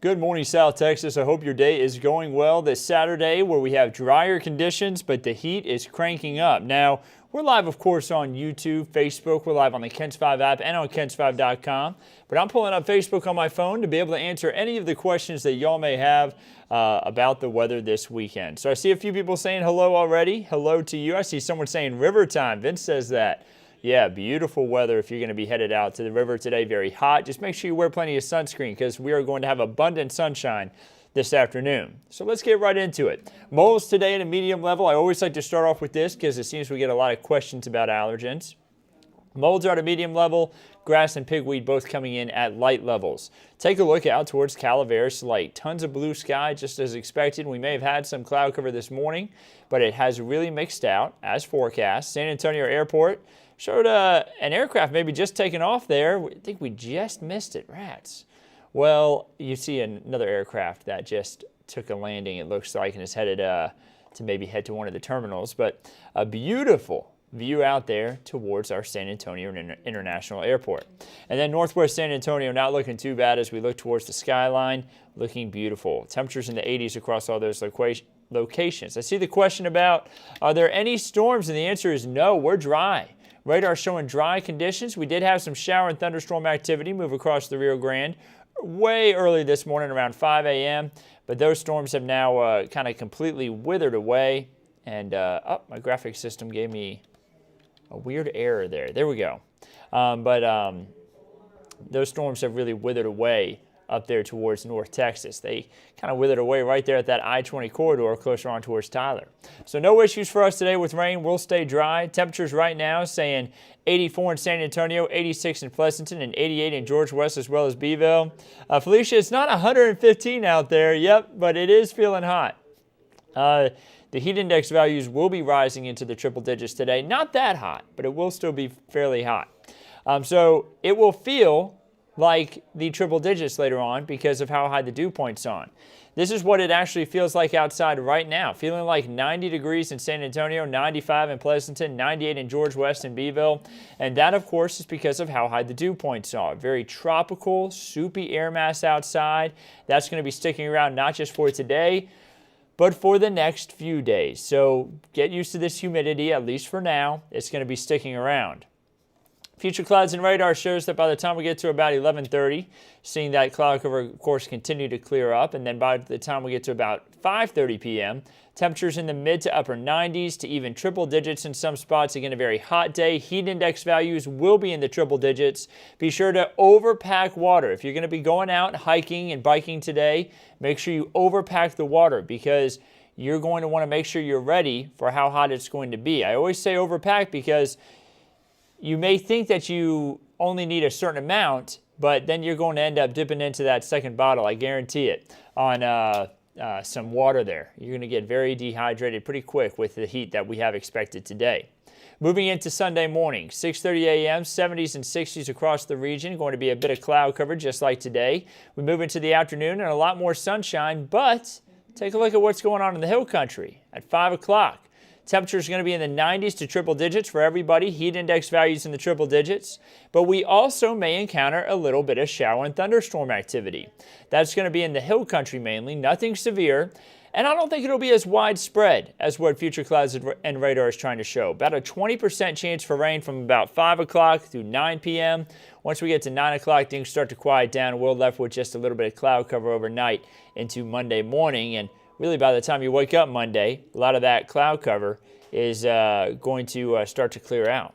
Good morning, South Texas. I hope your day is going well this Saturday, where we have drier conditions, but the heat is cranking up. Now, we're live, of course, on YouTube, Facebook. We're live on the KENS 5 app and on KENS5.com. But I'm pulling up Facebook on my phone to be able to answer any of the questions that y'all may have about the weather this weekend. So I see a few people saying hello already. Hello to you. I see someone saying river time. Vince says that. Yeah, beautiful weather if you're going to be headed out to the river today. Very hot. Just make sure you wear plenty of sunscreen because we are going to have abundant sunshine this afternoon. So let's get right into it. Moles today at a medium level. I always like to start off with this because it seems we get a lot of questions about allergens. Molds are at a medium level. Grass and pigweed both coming in at light levels. Take a look out towards Calaveras Lake. Tons of blue sky just as expected. We may have had some cloud cover this morning, but it has really mixed out as forecast. San Antonio Airport showed an aircraft maybe just taken off there. I think we just missed it. Rats. Well, you see another aircraft that just took a landing, it looks like, and is headed to maybe head to one of the terminals. But a beautiful view out there towards our San Antonio International Airport. And then northwest San Antonio not looking too bad as we look towards the skyline, looking beautiful. Temperatures in the 80s across all those locations. I see the question about, are there any storms? And the answer is no, we're dry. Radar showing dry conditions. We did have some shower and thunderstorm activity move across the Rio Grande way early this morning around 5 a.m. But those storms have now kind of completely withered away. And my graphics system gave me a weird error there. There we go. Those storms have really withered away up there towards North Texas. They kind of withered away right there at that I-20 corridor closer on towards Tyler. So no issues for us today with rain. We'll stay dry. Temperatures right now saying 84 in San Antonio, 86 in Pleasanton, and 88 in George West as well as Beeville. Felicia, it's not 115 out there. Yep, but it is feeling hot. The heat index values will be rising into the triple digits today. Not that hot, but it will still be fairly hot. So it will feel like the triple digits later on because of how high the dew point's on. This is what it actually feels like outside right now. Feeling like 90 degrees in San Antonio, 95 in Pleasanton, 98 in George West and Beeville. And that, of course, is because of how high the dew points are. Very tropical, soupy air mass outside. That's going to be sticking around not just for today, but for the next few days. So get used to this humidity, at least for now. It's going to be sticking around. Future clouds and radar shows that by the time we get to about 11:30, seeing that cloud cover, of course, continue to clear up. And then by the time we get to about 5:30 p.m., temperatures in the mid to upper 90s to even triple digits in some spots. Again, a very hot day. Heat index values will be in the triple digits. Be sure to overpack water. If you're going to be going out hiking and biking today, make sure you overpack the water because you're going to want to make sure you're ready for how hot it's going to be. I always say overpack because you may think that you only need a certain amount, but then you're going to end up dipping into that second bottle, I guarantee it, on some water there. You're going to get very dehydrated pretty quick with the heat that we have expected today. Moving into Sunday morning, 6:30 a.m., 70s and 60s across the region. Going to be a bit of cloud cover just like today. We move into the afternoon and a lot more sunshine, but take a look at what's going on in the hill country at 5 o'clock. Temperatures are going to be in the 90s to triple digits for everybody. Heat index values in the triple digits. But we also may encounter a little bit of shower and thunderstorm activity. That's going to be in the hill country mainly, nothing severe. And I don't think it'll be as widespread as what Future Clouds and Radar is trying to show. About a 20% chance for rain from about 5 o'clock through 9 p.m. Once we get to 9 o'clock, things start to quiet down. We're left with just a little bit of cloud cover overnight into Monday morning. And really, by the time you wake up Monday, a lot of that cloud cover is going to start to clear out.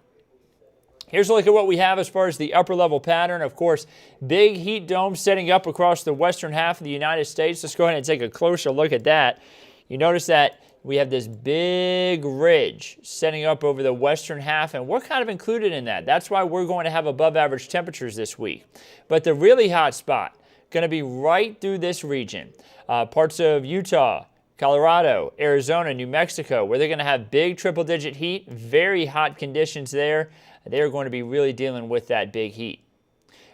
Here's a look at what we have as far as the upper level pattern. Of course, big heat dome setting up across the western half of the United States. Let's go ahead and take a closer look at that. You notice that we have this big ridge setting up over the western half, and we're kind of included in that. That's why we're going to have above average temperatures this week. But the really hot spot going to be right through this region. Parts of Utah, Colorado, Arizona, New Mexico, where they're going to have big triple-digit heat, very hot conditions there. They're going to be really dealing with that big heat.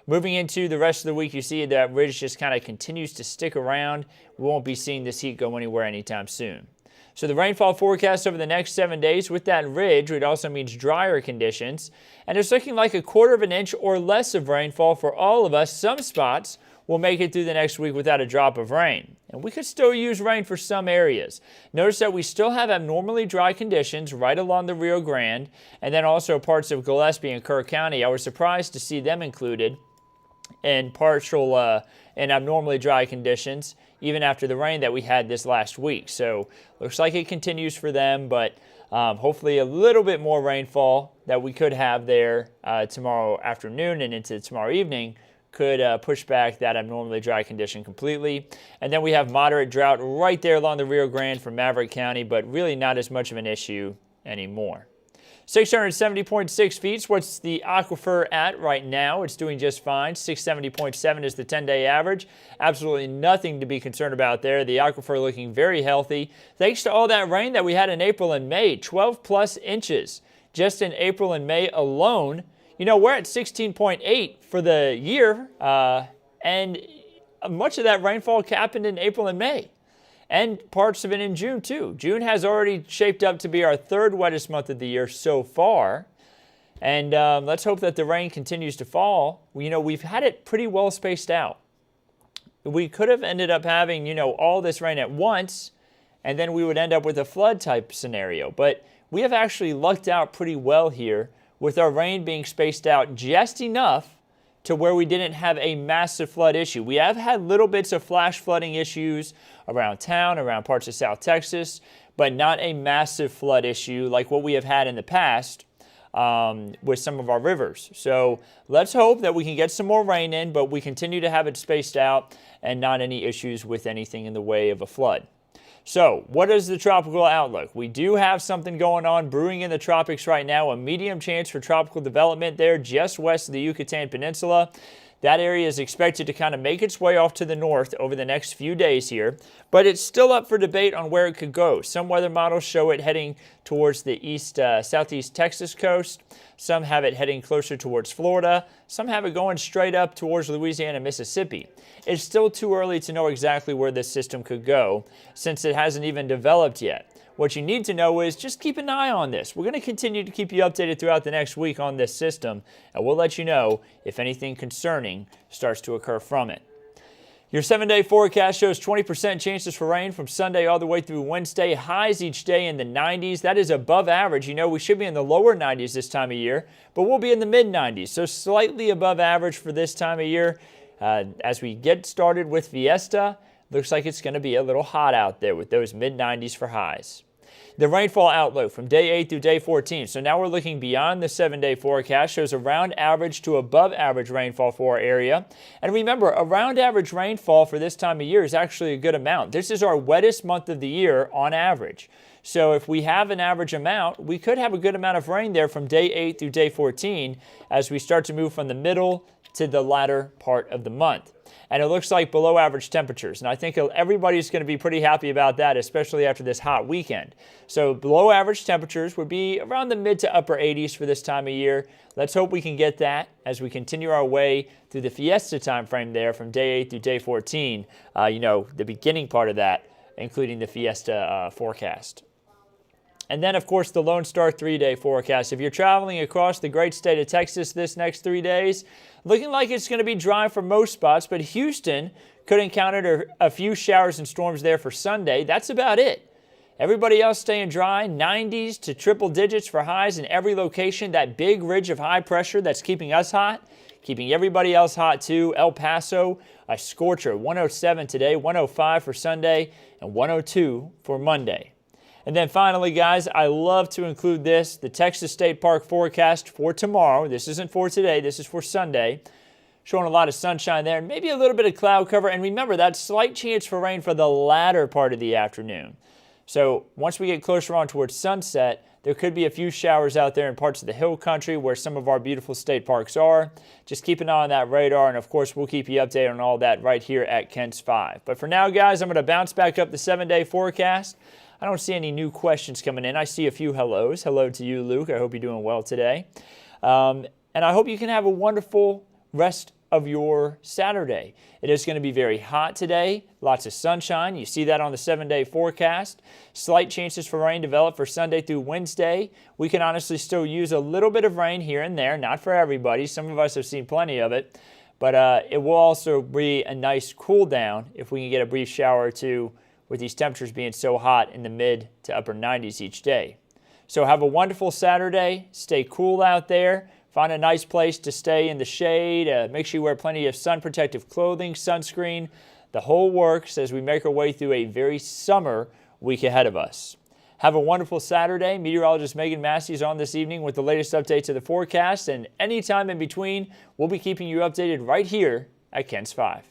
Moving into the rest of the week, you see that ridge just kind of continues to stick around. We won't be seeing this heat go anywhere anytime soon. So the rainfall forecast over the next 7 days with that ridge, which also means drier conditions. And it's looking like 1/4 of an inch or less of rainfall for all of us. Some spots will make it through the next week without a drop of rain. And we could still use rain for some areas. Notice that we still have abnormally dry conditions right along the Rio Grande, and then also parts of Gillespie and Kerr County. I was surprised to see them included in partial and abnormally dry conditions, even after the rain that we had this last week. So looks like it continues for them, but hopefully a little bit more rainfall that we could have there tomorrow afternoon and into tomorrow evening could push back that abnormally dry condition completely. And then we have moderate drought right there along the Rio Grande from Maverick County, but really not as much of an issue anymore. 670.6 feet. What's the aquifer at right now? It's doing just fine. 670.7 is the 10-day average. Absolutely nothing to be concerned about there. The aquifer looking very healthy. Thanks to all that rain that we had in April and May, 12 plus inches just in April and May alone. You know, we're at 16.8 for the year, and much of that rainfall happened in April and May. And parts of it in June, too. June has already shaped up to be our 3rd wettest month of the year so far. And let's hope that the rain continues to fall. You know, we've had it pretty well spaced out. We could have ended up having, you know, all this rain at once, and then we would end up with a flood type scenario. But we have actually lucked out pretty well here with our rain being spaced out just enough to where we didn't have a massive flood issue. We have had little bits of flash flooding issues around town, around parts of South Texas, but not a massive flood issue like what we have had in the past with some of our rivers. So let's hope that we can get some more rain in, but we continue to have it spaced out and not any issues with anything in the way of a flood. So what is the tropical outlook? We do have something going on brewing in the tropics right now, a medium chance for tropical development there just west of the Yucatan Peninsula. That area is expected to kind of make its way off to the north over the next few days here, but it's still up for debate on where it could go. Some weather models show it heading towards the southeast Texas coast. Some have it heading closer towards Florida. Some have it going straight up towards Louisiana, Mississippi. It's still too early to know exactly where this system could go since it hasn't even developed yet. What you need to know is just keep an eye on this. We're going to continue to keep you updated throughout the next week on this system, and we'll let you know if anything concerning starts to occur from it. Your 7-day forecast shows 20% chances for rain from Sunday all the way through Wednesday. Highs each day in the 90s. That is above average. You know, we should be in the lower 90s this time of year, but we'll be in the mid-90s, so slightly above average for this time of year. As we get started with Fiesta, looks like it's going to be a little hot out there with those mid-90s for highs. The rainfall outlook from day 8 through day 14. So now we're looking beyond the 7-day forecast. Shows around average to above average rainfall for our area. And remember, around average rainfall for this time of year is actually a good amount. This is our wettest month of the year on average. So if we have an average amount, we could have a good amount of rain there from day 8 through day 14 as we start to move from the middle to the latter part of the month. And it looks like below average temperatures. And I think everybody's going to be pretty happy about that, especially after this hot weekend. So below average temperatures would be around the mid to upper 80s for this time of year. Let's hope we can get that as we continue our way through the Fiesta time frame there from day 8 through day 14. You know, the beginning part of that, including the Fiesta forecast. And then, of course, the Lone Star 3-day forecast. If you're traveling across the great state of Texas this next 3 days, looking like it's going to be dry for most spots, but Houston could encounter a few showers and storms there for Sunday. That's about it. Everybody else staying dry, 90s to triple digits for highs in every location. That big ridge of high pressure that's keeping us hot, keeping everybody else hot too. El Paso, a scorcher, 107 today, 105 for Sunday, and 102 for Monday. And then finally, guys, I love to include this, the Texas State Park forecast for tomorrow. This isn't for today, this is for Sunday. Showing a lot of sunshine there, and maybe a little bit of cloud cover. And remember, that slight chance for rain for the latter part of the afternoon. So once we get closer on towards sunset, there could be a few showers out there in parts of the hill country where some of our beautiful state parks are. Just keep an eye on that radar, and of course we'll keep you updated on all that right here at Kent's 5. But for now, guys, I'm going to bounce back up the 7-day forecast. I don't see any new questions coming in. I see a few hellos. Hello to you, Luke. I hope you're doing well today. And I hope you can have a wonderful rest of your Saturday. It is going to be very hot today, lots of sunshine. You see that on the 7-day forecast. Slight chances for rain develop for Sunday through Wednesday. We can honestly still use a little bit of rain here and there, not for everybody. Some of us have seen plenty of it, but it will also be a nice cool down if we can get a brief shower or two with these temperatures being so hot in the mid to upper 90s each day. So have a wonderful Saturday. Stay cool out there. Find a nice place to stay in the shade. Make sure you wear plenty of sun protective clothing, sunscreen, the whole works as we make our way through a very summer week ahead of us. Have a wonderful Saturday. Meteorologist Megan Massey is on this evening with the latest updates of the forecast, and anytime in between, we'll be keeping you updated right here at Kent's 5.